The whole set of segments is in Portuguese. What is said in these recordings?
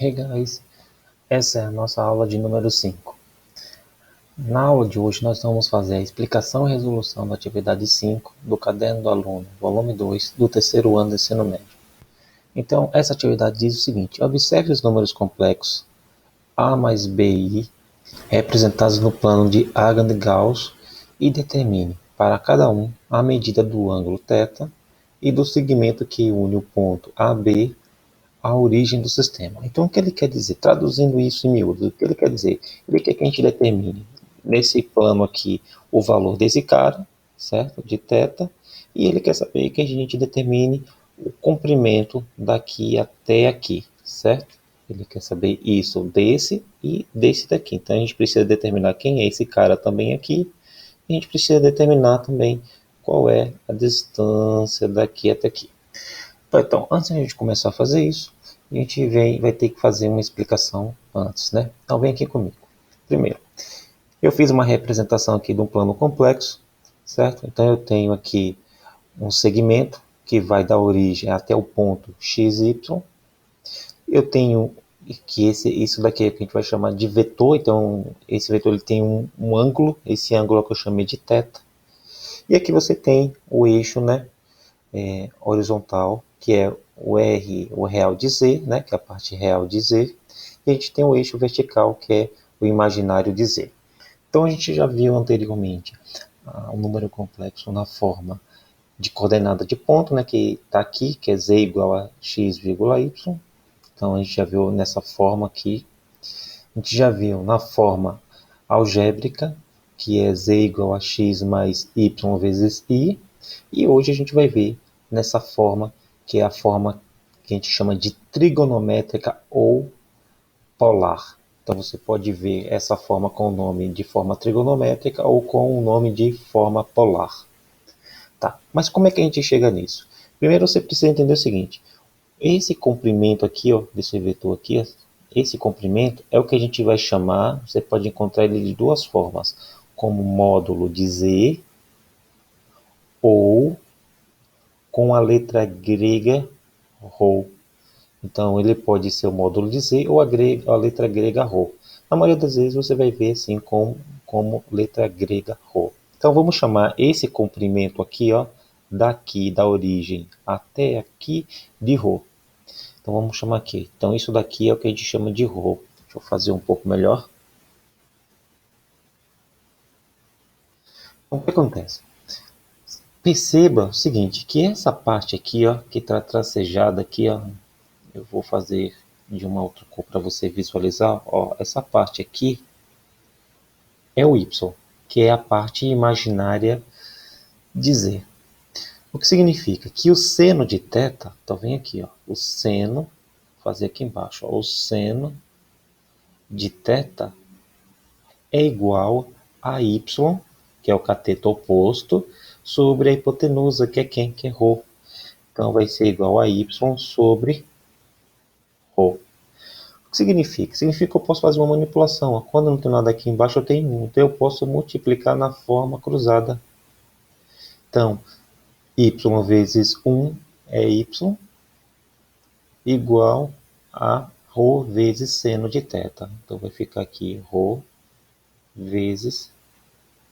Hey guys, essa é a nossa aula de número 5. Na aula de hoje nós vamos fazer a explicação e resolução da atividade 5 do Caderno do Aluno, volume 2, do terceiro ano do ensino médio. Então, essa atividade diz o seguinte: observe os números complexos a mais b e i representados no plano de Argand-Gauss e determine, para cada um, a medida do ângulo θ e do segmento que une o ponto AB à origem do sistema. Então, o que ele quer dizer? Traduzindo isso em miúdos, o que ele quer dizer? Ele quer que a gente determine, nesse plano aqui, o valor desse cara, certo? De θ, e ele quer saber que a gente determine o comprimento daqui até aqui, certo? Ele quer saber isso desse e desse daqui. Então, a gente precisa determinar quem é esse cara também aqui, e a gente precisa determinar também qual é a distância daqui até aqui. Então, antes de a gente começar a fazer isso, a gente vai ter que fazer uma explicação antes, né? Então, vem aqui comigo. Primeiro, eu fiz uma representação aqui de um plano complexo, certo? Então, eu tenho aqui um segmento que vai da origem até o ponto XY. Eu tenho que isso daqui é que a gente vai chamar de vetor. Então, esse vetor ele tem um ângulo. Esse ângulo é o que eu chamei de θ. E aqui você tem o eixo, né? Horizontal, que é o R, o real de Z, né, que é a parte real de Z, e a gente tem o eixo vertical, que é o imaginário de Z. Então a gente já viu anteriormente um número complexo na forma de coordenada de ponto, né, que está aqui, que é Z igual a x, y. Então a gente já viu nessa forma aqui. A gente já viu na forma algébrica, que é Z igual a x mais y vezes i. E hoje a gente vai ver nessa forma, que é a forma que a gente chama de trigonométrica ou polar. Então você pode ver essa forma com o nome de forma trigonométrica ou com o nome de forma polar. Tá, mas como é que a gente chega nisso? Primeiro você precisa entender o seguinte: esse comprimento aqui, ó, desse vetor aqui, ó, esse comprimento é o que a gente vai chamar, você pode encontrar ele de duas formas, como módulo de Z ou com a letra grega ρ. Então, ele pode ser o módulo de Z ou a letra grega ρ. Na maioria das vezes você vai ver assim como letra grega ρ. Então, vamos chamar esse comprimento aqui, ó, daqui da origem até aqui de ρ. Então, vamos chamar aqui. Então, isso daqui é o que a gente chama de ρ. Deixa eu fazer um pouco melhor. Então, o que acontece? Perceba o seguinte, que essa parte aqui, ó, que está tracejada aqui, ó, eu vou fazer de uma outra cor para você visualizar, ó, essa parte aqui é o y, que é a parte imaginária de Z. O que significa que o seno de θ, então vem aqui, ó, o seno, vou fazer aqui embaixo, ó, o seno de θ é igual a y, que é o cateto oposto, sobre a hipotenusa, que é quem? Que é ρ. Então vai ser igual a y sobre ρ. O que significa? Significa que eu posso fazer uma manipulação. Quando não tem nada aqui embaixo, eu tenho 1. Então eu posso multiplicar na forma cruzada. Então, y vezes 1 é y igual a ρ vezes seno de θ. Então vai ficar aqui ρ vezes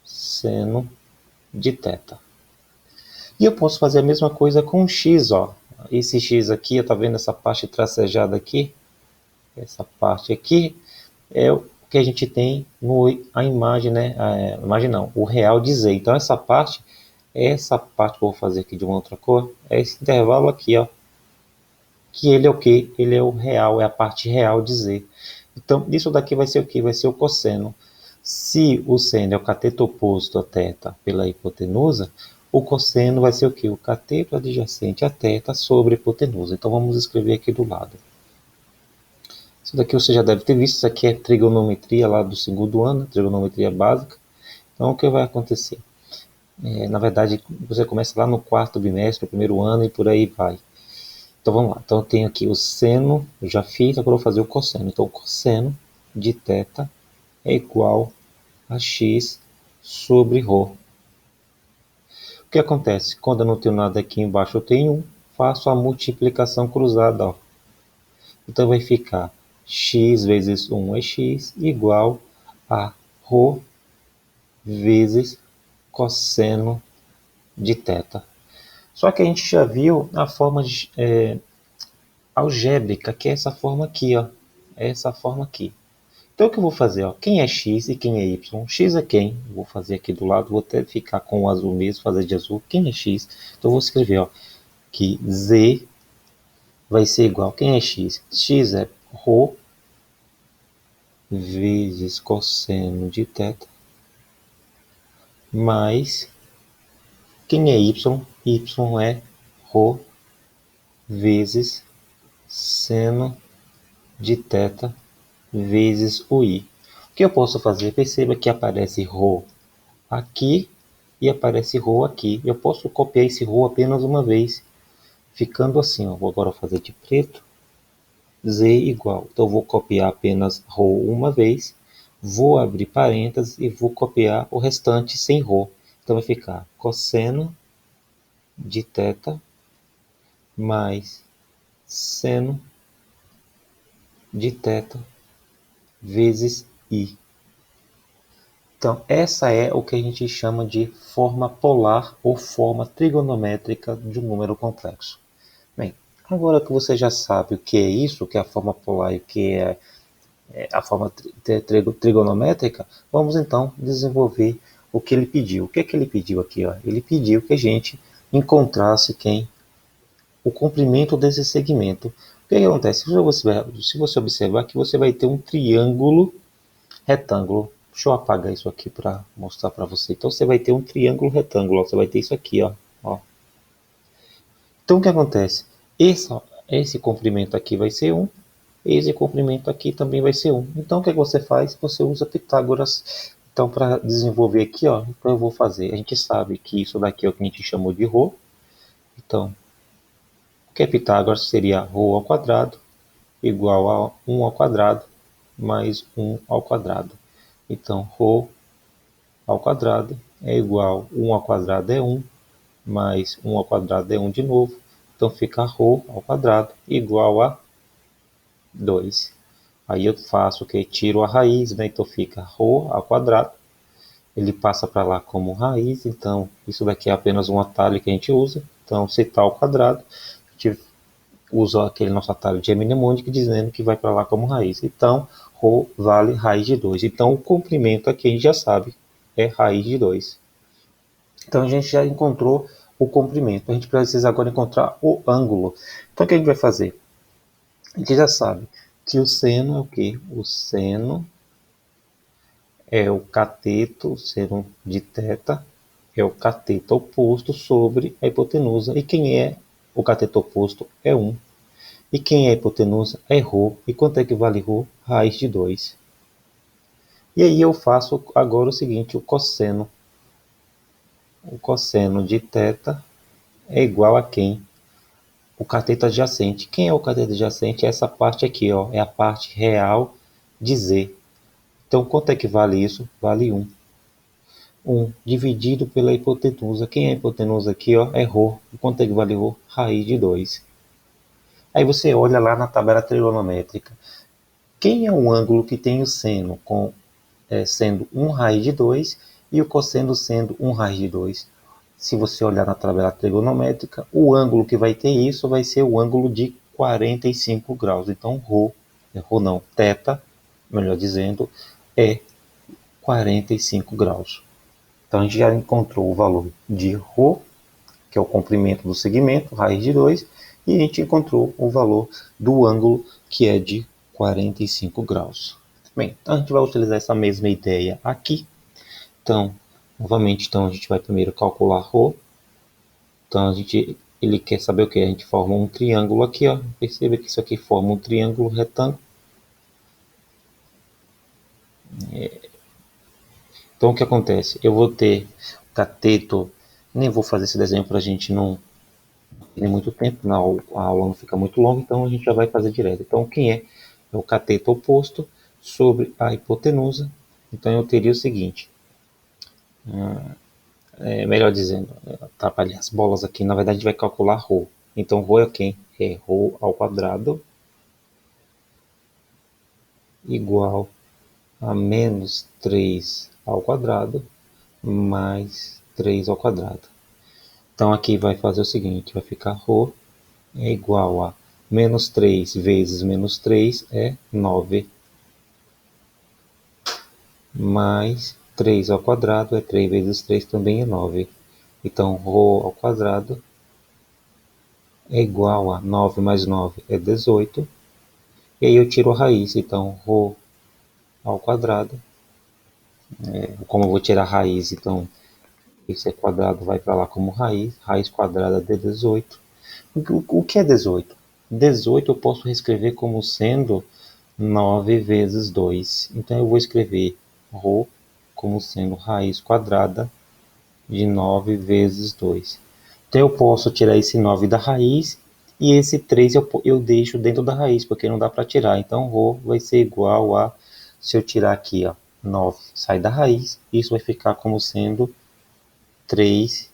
seno de θ. E eu posso fazer a mesma coisa com o x, ó. Esse x aqui, tá vendo essa parte tracejada aqui? Essa parte aqui é o que a gente tem a imagem, né? Imagem não, o real de Z. Então essa parte que eu vou fazer aqui de uma outra cor, é esse intervalo aqui, ó. Que ele é o que? Ele é o real, é a parte real de Z. Então isso daqui vai ser o que? Vai ser o cosseno. Se o seno é o cateto oposto a θ pela hipotenusa, o cosseno vai ser o que? O cateto adjacente a θ sobre a hipotenusa. Então vamos escrever aqui do lado. Isso daqui você já deve ter visto, isso aqui é trigonometria lá do segundo ano, trigonometria básica. Então o que vai acontecer? Na verdade, você começa lá no quarto bimestre, no primeiro ano e por aí vai. Então vamos lá, então eu tenho aqui o seno, eu já fiz, agora eu vou fazer o cosseno. Então o cosseno de θ é igual a x sobre ρ. O que acontece? Quando eu não tenho nada aqui embaixo, eu tenho 1, faço a multiplicação cruzada, ó. Então vai ficar x vezes 1 é x, igual a ρ vezes cosseno de θ. Só que a gente já viu a forma algébrica, que é essa forma aqui, ó. Essa forma aqui. Então o que eu vou fazer? Ó? Quem é x e quem é y? X é quem? Vou fazer aqui do lado, vou até ficar com o azul mesmo, fazer de azul. Quem é x? Então eu vou escrever, ó, que z vai ser igual. Quem é x? X é ρ vezes cosseno de θ, mais quem é y? Y é ρ vezes seno de θ vezes o i. O que eu posso fazer? Perceba que aparece ρ aqui e aparece ρ aqui. Eu posso copiar esse ρ apenas uma vez, ficando assim. Ó. Vou agora fazer de preto. Z igual. Então, eu vou copiar apenas ρ uma vez, vou abrir parênteses e vou copiar o restante sem ρ. Então, vai ficar cosseno de θ mais seno de θ vezes i. Então, essa é o que a gente chama de forma polar ou forma trigonométrica de um número complexo. Bem, agora que você já sabe o que é isso, o que é a forma polar e o que é a forma trigonométrica, vamos então desenvolver o que ele pediu. O que é que ele pediu aqui? Ó? Ele pediu que a gente encontrasse o comprimento desse segmento. O que acontece? Se você observar que você vai ter um triângulo retângulo. Deixa eu apagar isso aqui para mostrar para você. Então você vai ter um triângulo retângulo. Ó. Você vai ter isso aqui, ó. Então o que acontece? Esse comprimento aqui vai ser 1. Esse comprimento aqui também vai ser 1. Então o que você faz? Você usa Pitágoras. Então para desenvolver aqui, ó, então eu vou fazer. A gente sabe que isso daqui é o que a gente chamou de ρ. Então, o que é Pitágoras? Seria ρ ao quadrado igual a 1 ao quadrado mais 1 ao quadrado. Então, ρ ao quadrado é igual a 1 ao quadrado é 1, mais 1 ao quadrado é 1 de novo. Então fica ρ ao quadrado igual a 2. Aí eu faço o que? Tiro a raiz, né? Então fica ρ ao quadrado. Ele passa para lá como raiz, então isso daqui é apenas um atalho que a gente usa. Então, se está ao quadrado, a gente usa aquele nosso atalho de mnemônico dizendo que vai para lá como raiz. Então, ρ vale raiz de 2. Então, o comprimento aqui a gente já sabe, é raiz de 2. Então, a gente já encontrou o comprimento. A gente precisa agora encontrar o ângulo. Então, o que a gente vai fazer? A gente já sabe que o seno é o quê? O seno é o cateto, o seno de θ, é o cateto oposto sobre a hipotenusa. E quem é o cateto oposto? É 1. E quem é a hipotenusa? É ρ. E quanto é que vale ρ? Raiz de 2. E aí eu faço agora o seguinte, o cosseno. O cosseno de θ é igual a quem? O cateto adjacente. Quem é o cateto adjacente? É essa parte aqui, ó. É a parte real de z. Então, quanto é que vale isso? Vale 1. 1 dividido pela hipotenusa. Quem é a hipotenusa aqui, ó? É ρ. E quanto é que vale ρ? Raiz de 2. Aí você olha lá na tabela trigonométrica. Quem é o ângulo que tem o seno sendo 1 raiz de 2 e o cosseno sendo 1 raiz de 2? Se você olhar na tabela trigonométrica, o ângulo que vai ter isso vai ser o ângulo de 45 graus. Então, θ, melhor dizendo, é 45 graus. Então, a gente já encontrou o valor de ρ, que é o comprimento do segmento, raiz de 2, e a gente encontrou o valor do ângulo, que é de 45 graus. Bem, então a gente vai utilizar essa mesma ideia aqui. Então, novamente, a gente vai primeiro calcular ρ. Então, ele quer saber o que? A gente forma um triângulo aqui, ó. Perceba que isso aqui forma um triângulo retângulo. Então, o que acontece? Eu vou ter cateto, nem vou fazer esse desenho para a gente não ter muito tempo, a aula não fica muito longa, então a gente já vai fazer direto. Então, quem é? É o cateto oposto sobre a hipotenusa. Então, eu teria o seguinte, melhor dizendo, atrapalhei as bolas aqui, na verdade a gente vai calcular ρ. Então, ρ é quem? É ρ ao quadrado igual a menos 3 ao quadrado mais 3 ao quadrado. Então aqui vai fazer o seguinte, vai ficar ρ é igual a menos 3 vezes menos 3 é 9, mais 3 ao quadrado é 3 vezes 3 também é 9. Então ρ ao quadrado é igual a 9 mais 9 é 18. E aí eu tiro a raiz, então ρ ao quadrado, como eu vou tirar a raiz, então esse quadrado vai para lá como raiz, raiz quadrada de 18. O que é 18? 18 eu posso reescrever como sendo 9 vezes 2. Então eu vou escrever ρ como sendo raiz quadrada de 9 vezes 2. Então eu posso tirar esse 9 da raiz e esse 3 eu deixo dentro da raiz, porque não dá para tirar. Então ρ vai ser igual a, se eu tirar aqui, ó, 9 sai da raiz, isso vai ficar como sendo 3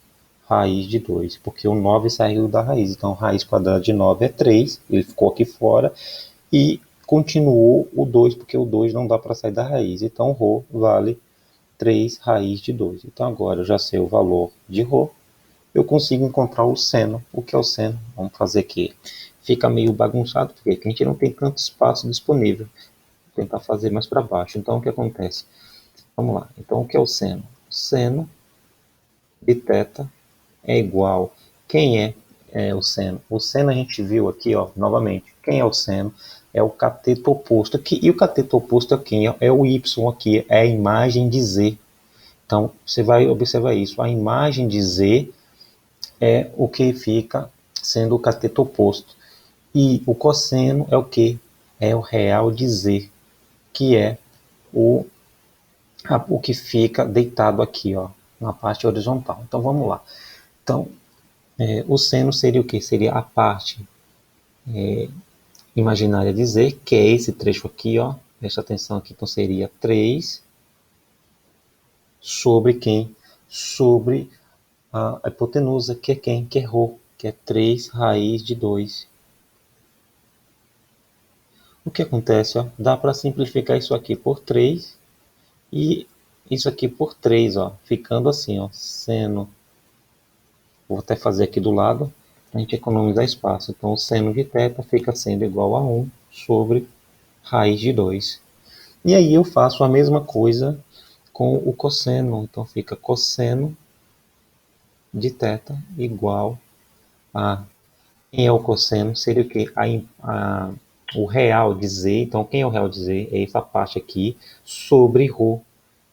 raiz de 2, porque o 9 saiu da raiz. Então raiz quadrada de 9 é 3, ele ficou aqui fora, e continuou o 2, porque o 2 não dá para sair da raiz. Então ρ vale 3 raiz de 2. Então agora eu já sei o valor de ρ, eu consigo encontrar o seno. O que é o seno? Vamos fazer aqui. Fica meio bagunçado, porque aqui a gente não tem tanto espaço disponível. Vou tentar fazer mais para baixo. Então o que acontece? Vamos lá. Então o que é o seno? O seno de θ é igual. Quem é o seno? O seno a gente viu aqui, ó, novamente. Quem é o seno? É o cateto oposto aqui. E o cateto oposto aqui é o y aqui, é a imagem de z. Então você vai observar isso. A imagem de z é o que fica sendo o cateto oposto. E o cosseno é o que? É o real de z, que é o que fica deitado aqui, ó, na parte horizontal. Então vamos lá. Então, o seno seria o que? Seria a parte imaginária de z, que é esse trecho aqui, ó. Presta atenção aqui, então seria 3 sobre quem? Sobre a hipotenusa, que é quem? Que é ρ, que é 3 raiz de 2. O que acontece? Ó? Dá para simplificar isso aqui por 3 e isso aqui por 3, ó, ficando assim, ó, seno. Vou até fazer aqui do lado, para a gente economizar espaço. Então, o seno de θ fica sendo igual a 1 sobre raiz de 2. E aí eu faço a mesma coisa com o cosseno. Então, fica cosseno de θ igual a... Quem é o cosseno? Seria o quê? O real de z. Então, quem é o real de z? É essa parte aqui, sobre ρ,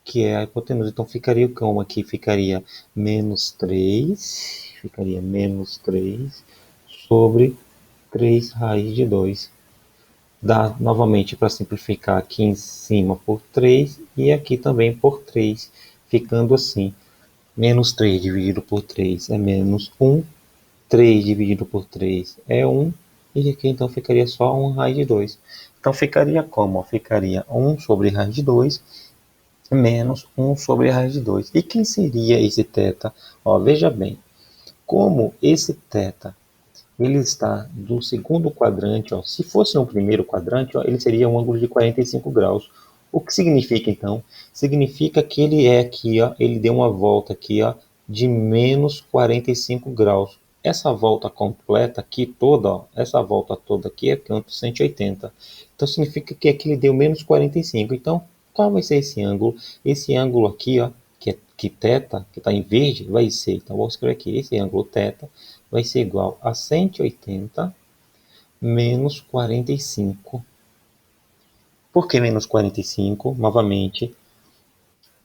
que é a hipotenusa. Então, ficaria como aqui? Ficaria menos 3, ficaria menos 3 sobre 3 raiz de 2. Dá novamente para simplificar aqui em cima por 3 e aqui também por 3, ficando assim. Menos 3 dividido por 3 é menos 1, 3 dividido por 3 é 1, e aqui então ficaria só 1 raiz de 2. Então ficaria como? Ficaria 1 sobre raiz de 2 menos 1 sobre raiz de 2. E quem seria esse θ? Ó, veja bem, como esse θ ele está no segundo quadrante, ó, se fosse no primeiro quadrante, ó, ele seria um ângulo de 45 graus. O que significa então? Significa que ele é aqui, ó, ele deu uma volta aqui, ó, de menos 45 graus. Essa volta completa aqui toda, ó, essa volta toda aqui é canto 180. Então significa que aqui ele deu menos 45. Então, qual vai ser esse ângulo? Esse ângulo aqui, ó, que θ, que está em verde, vai ser, então vou escrever aqui, esse ângulo θ vai ser igual a 180 menos 45. Por que menos 45? Novamente,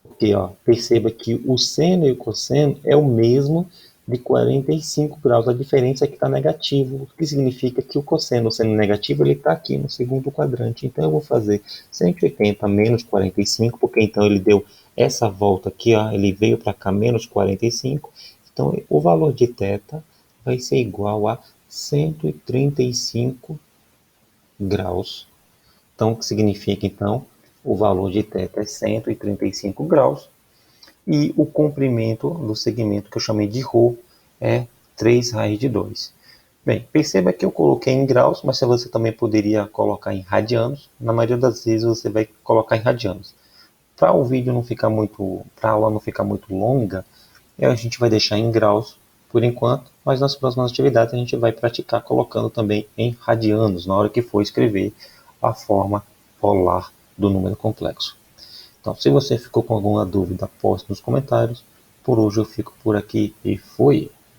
porque ó, perceba que o seno e o cosseno é o mesmo de 45 graus. A diferença é que está negativo, o que significa que o cosseno sendo negativo, ele está aqui no segundo quadrante. Então eu vou fazer 180 menos 45, porque então ele deu essa volta aqui, ó, ele veio para cá menos 45. Então o valor de θ vai ser igual a 135 graus. Então, o que significa, então, o valor de θ é 135 graus e o comprimento do segmento que eu chamei de ρ é 3 raiz de 2. Bem, perceba que eu coloquei em graus, mas você também poderia colocar em radianos. Na maioria das vezes você vai colocar em radianos. Para o vídeo não ficar muito, para a aula não ficar muito longa, a gente vai deixar em graus por enquanto, mas nas próximas atividades a gente vai praticar colocando também em radianos na hora que for escrever a forma polar do número complexo. Então, se você ficou com alguma dúvida, poste nos comentários. Por hoje eu fico por aqui e fui!